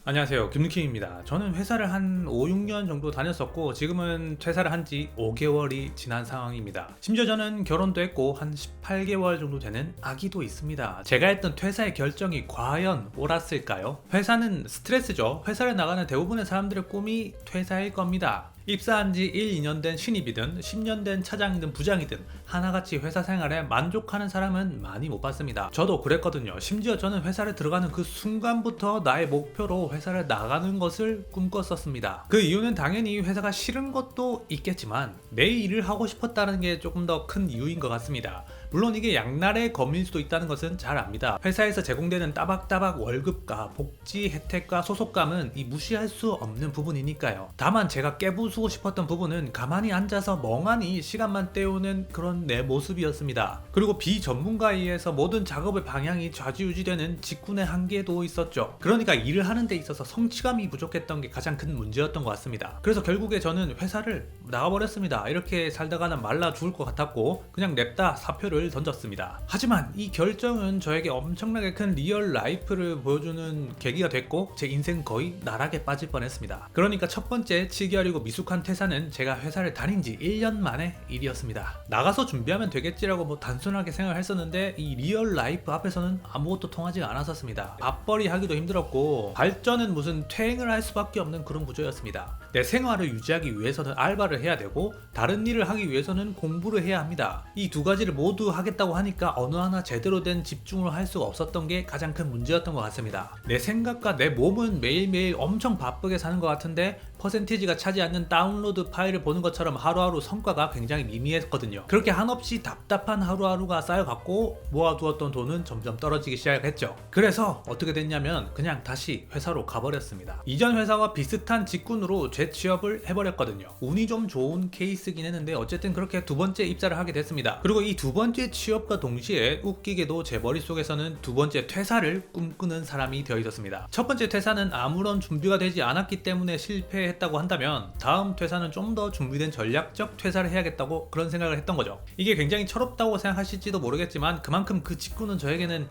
안녕하세요, 김누킴입니다. 저는 회사를 한 5, 6년 정도 다녔었고 지금은 퇴사를 한 지 5개월이 지난 상황입니다. 심지어 저는 결혼도 했고 한 18개월 정도 되는 아기도 있습니다. 제가 했던 퇴사의 결정이 과연 옳았을까요? 회사는 스트레스죠. 회사를 나가는 대부분의 사람들의 꿈이 퇴사일 겁니다. 입사한 지 1, 2년 된 신입이든 10년 된 차장이든 부장이든 하나같이 회사 생활에 만족하는 사람은 많이 못 봤습니다. 저도 그랬거든요. 심지어 저는 회사를 들어가는 그 순간부터 나의 목표로 회사를 나가는 것을 꿈꿨었습니다. 그 이유는 당연히 회사가 싫은 것도 있겠지만 내 일을 하고 싶었다는 게 조금 더 큰 이유인 것 같습니다. 물론 이게 양날의 검일 수도 있다는 것은 잘 압니다. 회사에서 제공되는 따박따박 월급과 복지 혜택과 소속감은 이 무시할 수 없는 부분이니까요. 다만 제가 깨부수고 싶었던 부분은 가만히 앉아서 멍하니 시간만 때우는 그런 내 모습이었습니다. 그리고 비전문가에 의해서 모든 작업의 방향이 좌지우지되는 직군의 한계도 있었죠. 그러니까 일을 하는 데 있어서 성취감이 부족했던 게 가장 큰 문제였던 것 같습니다. 그래서 결국에 저는 회사를 나가버렸습니다. 이렇게 살다가는 말라 죽을 것 같았고 그냥 냅다 사표를 던졌습니다. 하지만 이 결정은 저에게 엄청나게 큰 리얼 라이프를 보여주는 계기가 됐고 제 인생 거의 나락에 빠질 뻔했습니다. 그러니까 첫 번째 7개월이고 미숙한 퇴사는 제가 회사를 다닌 지 1년 만의 일이었습니다. 나가서 준비하면 되겠지라고 단순하게 생각을 했었는데 이 리얼 라이프 앞에서는 아무것도 통하지가 않았었습니다. 밥벌이 하기도 힘들었고 발전은 무슨 퇴행을 할 수밖에 없는 그런 구조였습니다. 내 생활을 유지하기 위해서는 알바를 해야 되고 다른 일을 하기 위해서는 공부를 해야 합니다. 이 두 가지를 모두 하겠다고 하니까 어느 하나 제대로 된 집중을 할 수가 없었던 게 가장 큰 문제였던 것 같습니다. 내 생각과 내 몸은 매일매일 엄청 바쁘게 사는 것 같은데 퍼센티지가 차지 않는 다운로드 파일을 보는 것처럼 하루하루 성과가 굉장히 미미했거든요. 그렇게 한없이 답답한 하루하루가 쌓여갔고 모아두었던 돈은 점점 떨어지기 시작했죠. 그래서 어떻게 됐냐면 그냥 다시 회사로 가버렸습니다. 이전 회사와 비슷한 직군으로 재취업을 해버렸거든요. 운이 좀 좋은 케이스긴 했는데 어쨌든 그렇게 두 번째 입사를 하게 됐습니다. 그리고 이 두 번째 취업과 동시에 웃기게도 제 머릿속에서는 두 번째 퇴사를 꿈꾸는 사람이 되어 있었습니다. 첫 번째 퇴사는 아무런 준비가 되지 않았기 때문에 실패했다고 한다면 다음 퇴사는 좀 더 준비된 전략적 퇴사를 해야겠다고 그런 생각을 했던 거죠. 이게 굉장히 철없다고 생각하실지도 모르겠지만 그만큼 그 직군은 저에게는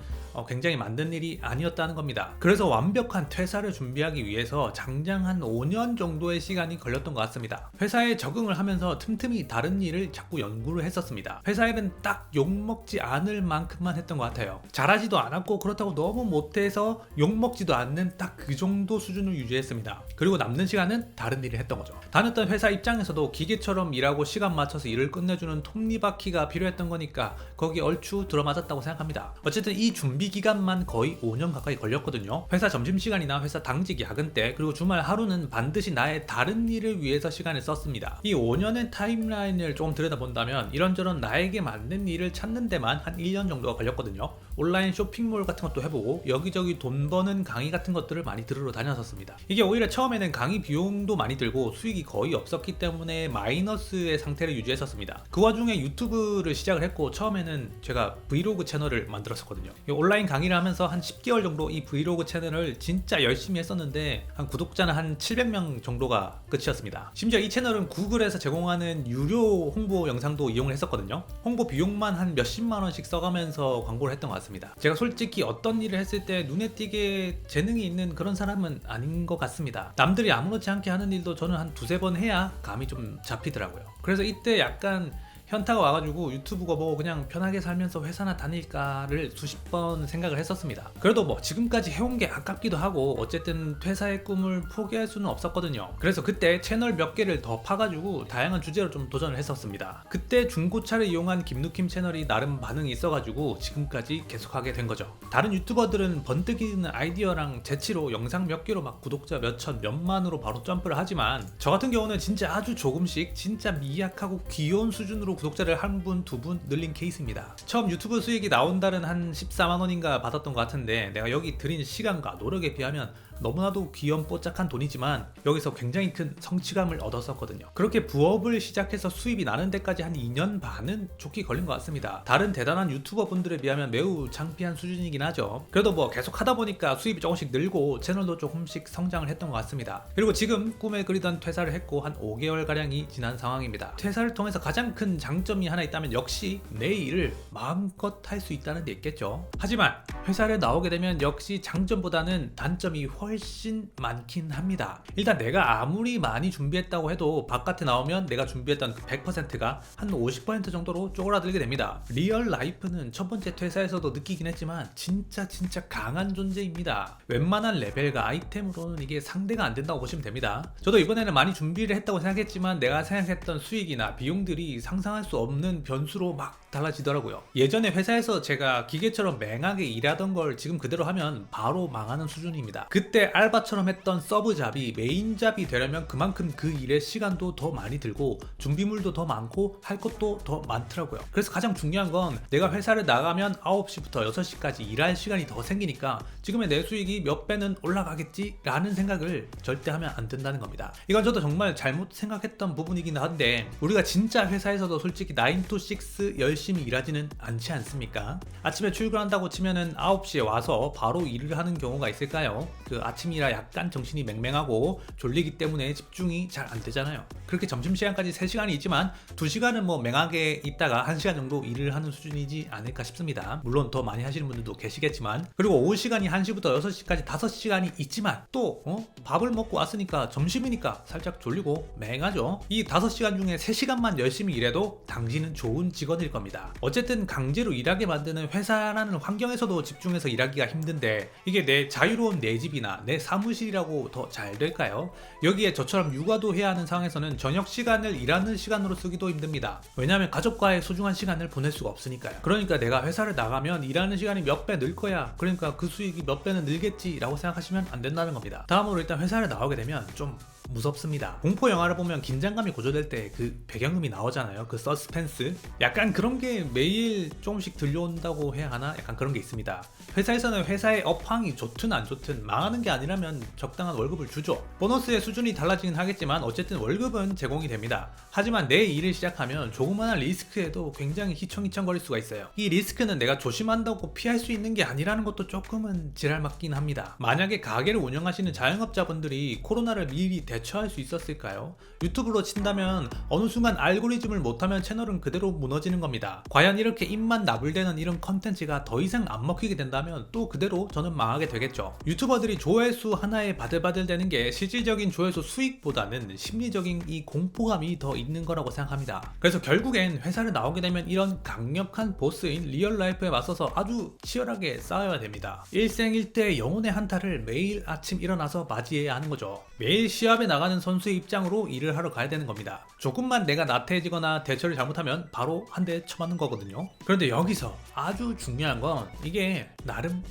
굉장히 만든 일이 아니었다는 겁니다. 그래서 완벽한 퇴사를 준비하기 위해서 장장 한 5년 정도의 시간이 걸렸던 것 같습니다. 회사에 적응을 하면서 틈틈이 다른 일을 자꾸 연구를 했었습니다. 회사에는 딱 욕먹지 않을 만큼만 했던 것 같아요. 잘하지도 않았고 그렇다고 너무 못해서 욕먹지도 않는 딱 그 정도 수준을 유지했습니다. 그리고 남는 시간은 다른 일을 했던 거죠. 다녔던 회사 입장에서도 기계처럼 일하고 시간 맞춰서 일을 끝내주는 톱니바퀴가 필요했던 거니까 거기 얼추 들어맞았다고 생각합니다. 어쨌든 이 준비 기간만 거의 5년 가까이 걸렸거든요. 회사 점심시간이나 회사 당직 야근 때 그리고 주말 하루는 반드시 나의 다른 일을 위해서 시간을 썼습니다. 이 5년의 타임라인을 조금 들여다본다면 이런저런 나에게 맞는 일을 찾는 데만 한 1년 정도가 걸렸거든요. 온라인 쇼핑몰 같은 것도 해보고 여기저기 돈 버는 강의 같은 것들을 많이 들으러 다녔었습니다. 이게 오히려 처음에는 강의 비용도 많이 들고 수익이 거의 없었기 때문에 마이너스의 상태를 유지했었습니다. 그 와중에 유튜브를 시작을 했고 처음에는 제가 브이로그 채널을 만들었었거든요. 온라인 강의를 하면서 한 10개월 정도 이 브이로그 채널을 진짜 열심히 했었는데 한 구독자는 한 700명 정도가 끝이었습니다. 심지어 이 채널은 구글에서 제공하는 유료 홍보 영상도 이용을 했었거든요. 홍보 비용만 한 몇십만 원씩 써가면서 광고를 했던 것 같습니다. 제가 솔직히 어떤 일을 했을 때 눈에 띄게 재능이 있는 그런 사람은 아닌 것 같습니다. 남들이 아무렇지 않게 하는 일도 저는 한 두세 번 해야 감이 좀 잡히더라고요. 그래서 이때 약간 현타가 와가지고 유튜브가 뭐 그냥 편하게 살면서 회사나 다닐까를 수십 번 생각을 했었습니다. 그래도 뭐 지금까지 해온 게 아깝기도 하고 어쨌든 퇴사의 꿈을 포기할 수는 없었거든요. 그래서 그때 채널 몇 개를 더 파가지고 다양한 주제로 좀 도전을 했었습니다. 그때 중고차를 이용한 김누킴 채널이 나름 반응이 있어가지고 지금까지 계속하게 된 거죠. 다른 유튜버들은 번뜩이는 아이디어랑 재치로 영상 몇 개로 막 구독자 몇천 몇만으로 바로 점프를 하지만 저 같은 경우는 진짜 아주 조금씩 진짜 미약하고 귀여운 수준으로 구독자를 한 분, 두 분 늘린 케이스입니다. 처음 유튜브 수익이 나온 달은 한 14만 원인가 받았던 것 같은데 내가 여기 들인 시간과 노력에 비하면 너무나도 귀염 뽀짝한 돈이지만 여기서 굉장히 큰 성취감을 얻었었거든요. 그렇게 부업을 시작해서 수입이 나는 데까지 한 2년 반은 좋게 걸린 것 같습니다. 다른 대단한 유튜버 분들에 비하면 매우 창피한 수준이긴 하죠. 그래도 뭐 계속 하다 보니까 수입이 조금씩 늘고 채널도 조금씩 성장을 했던 것 같습니다. 그리고 지금 꿈에 그리던 퇴사를 했고 한 5개월가량이 지난 상황입니다. 퇴사를 통해서 가장 큰 장점이 하나 있다면 역시 내 일을 마음껏 할 수 있다는 데 있겠죠. 하지만 회사를 나오게 되면 역시 장점보다는 단점이 훨씬 많긴 합니다. 일단 내가 아무리 많이 준비했다고 해도 바깥에 나오면 내가 준비했던 그 100%가 한 50% 정도로 쪼그라들게 됩니다. 리얼 라이프는 첫 번째 퇴사에서도 느끼긴 했지만 진짜 강한 존재입니다. 웬만한 레벨과 아이템으로는 이게 상대가 안 된다고 보시면 됩니다. 저도 이번에는 많이 준비를 했다고 생각했지만 내가 생각했던 수익이나 비용들이 상상할 수 없는 변수로 막 달라지더라고요. 예전에 회사에서 제가 기계처럼 맹하게 일하던 걸 지금 그대로 하면 바로 망하는 수준입니다. 그때 알바처럼 했던 서브 잡이 메인 잡이 되려면 그만큼 그 일의 시간도 더 많이 들고 준비물도 더 많고 할 것도 더 많더라고요. 그래서 가장 중요한 건 내가 회사를 나가면 9시부터 6시까지 일할 시간이 더 생기니까 지금의 내 수익이 몇 배는 올라가겠지 라는 생각을 절대 하면 안 된다는 겁니다. 이건 저도 정말 잘못 생각했던 부분이긴 한데 우리가 진짜 회사에서도 솔직히 9 to 6 열심히 일하지는 않지 않습니까? 아침에 출근한다고 치면은 9시에 와서 바로 일을 하는 경우가 있을까요? 그 아침이라 약간 정신이 맹맹하고 졸리기 때문에 집중이 잘 안 되잖아요. 그렇게 점심시간까지 3시간이 있지만 2시간은 뭐 맹하게 있다가 1시간 정도 일을 하는 수준이지 않을까 싶습니다. 물론 더 많이 하시는 분들도 계시겠지만, 그리고 오후 시간이 1시부터 6시까지 5시간이 있지만 또 밥을 먹고 왔으니까 점심이니까 살짝 졸리고 맹하죠. 이 5시간 중에 3시간만 열심히 일해도 당신은 좋은 직원일 겁니다. 어쨌든 강제로 일하게 만드는 회사라는 환경에서도 집중해서 일하기가 힘든데 이게 내 자유로운 내 집이나 내 사무실이라고 더 잘 될까요? 여기에 저처럼 육아도 해야 하는 상황에서는 저녁 시간을 일하는 시간으로 쓰기도 힘듭니다. 왜냐하면 가족과의 소중한 시간을 보낼 수가 없으니까요. 그러니까 내가 회사를 나가면 일하는 시간이 몇 배 늘 거야, 그러니까 그 수익이 몇 배는 늘겠지 라고 생각하시면 안 된다는 겁니다. 다음으로 일단 회사를 나오게 되면 좀 무섭습니다. 공포 영화를 보면 긴장감이 고조될 때 그 배경음이 나오잖아요. 그 서스펜스, 약간 그런 게 매일 조금씩 들려온다고 해야 하나? 약간 그런 게 있습니다. 회사에서는 회사의 업황이 좋든 안 좋든 망하는 게 아니라면 적당한 월급을 주죠. 보너스의 수준이 달라지긴 하겠지만 어쨌든 월급은 제공이 됩니다. 하지만 내 일을 시작하면 조그마한 리스크에도 굉장히 휘청휘청거릴 수가 있어요. 이 리스크는 내가 조심한다고 피할 수 있는 게 아니라는 것도 조금은 지랄 맞긴 합니다. 만약에 가게를 운영하시는 자영업자분들이 코로나를 미리 대처할 수 있었을까요? 유튜브로 친다면 어느 순간 알고리즘을 못하면 채널은 그대로 무너지는 겁니다. 과연 이렇게 입만 나불대는 이런 컨텐츠가 더 이상 안 먹히게 된다면 또 그대로 저는 망하게 되겠죠. 유튜버들이 조회수 하나에 바들바들대는 게 실질적인 조회수 수익보다는 심리적인 이 공포감이 더 있는 거라고 생각합니다. 그래서 결국엔 회사를 나오게 되면 이런 강력한 보스인 리얼라이프에 맞서서 아주 치열하게 싸워야 됩니다. 일생일대의 영혼의 한타를 매일 아침 일어나서 맞이해야 하는 거죠. 매일 시합에 나가는 선수의 입장으로 일을 하러 가야 되는 겁니다. 조금만 내가 나태해지거나 대처를 잘못하면 바로 한 대 쳐맞는 거거든요. 그런데 여기서 아주 중요한 건 이게 나름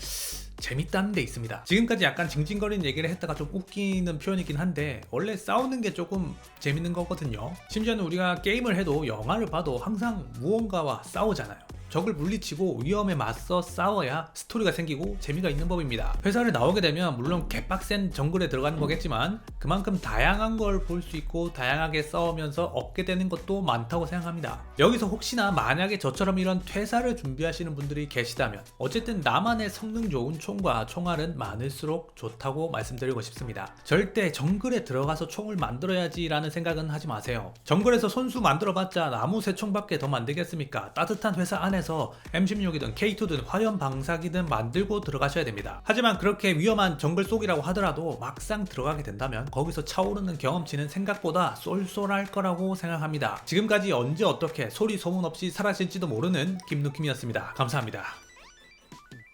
재밌다는 데 있습니다. 지금까지 약간 징징거리는 얘기를 했다가 좀 웃기는 표현이긴 한데 원래 싸우는 게 조금 재밌는 거거든요. 심지어는 우리가 게임을 해도 영화를 봐도 항상 무언가와 싸우잖아요. 적을 물리치고 위험에 맞서 싸워야 스토리가 생기고 재미가 있는 법입니다. 회사를 나오게 되면 물론 개빡센 정글에 들어가는 거겠지만 그만큼 다양한 걸 볼 수 있고 다양하게 싸우면서 얻게 되는 것도 많다고 생각합니다. 여기서 혹시나 만약에 저처럼 이런 퇴사를 준비하시는 분들이 계시다면 어쨌든 나만의 성능 좋은 총과 총알은 많을수록 좋다고 말씀드리고 싶습니다. 절대 정글에 들어가서 총을 만들어야지 라는 생각은 하지 마세요. 정글에서 손수 만들어봤자 나무 새 총밖에 더 만들겠습니까? 따뜻한 회사 안에서 M16이든 K2든 화염 방사기든 만들고 들어가셔야 됩니다. 하지만 그렇게 위험한 정글 속이라고 하더라도 막상 들어가게 된다면 거기서 차오르는 경험치는 생각보다 쏠쏠할 거라고 생각합니다. 지금까지 언제 어떻게 소리 소문 없이 사라질지도 모르는 김누킴이었습니다. 감사합니다.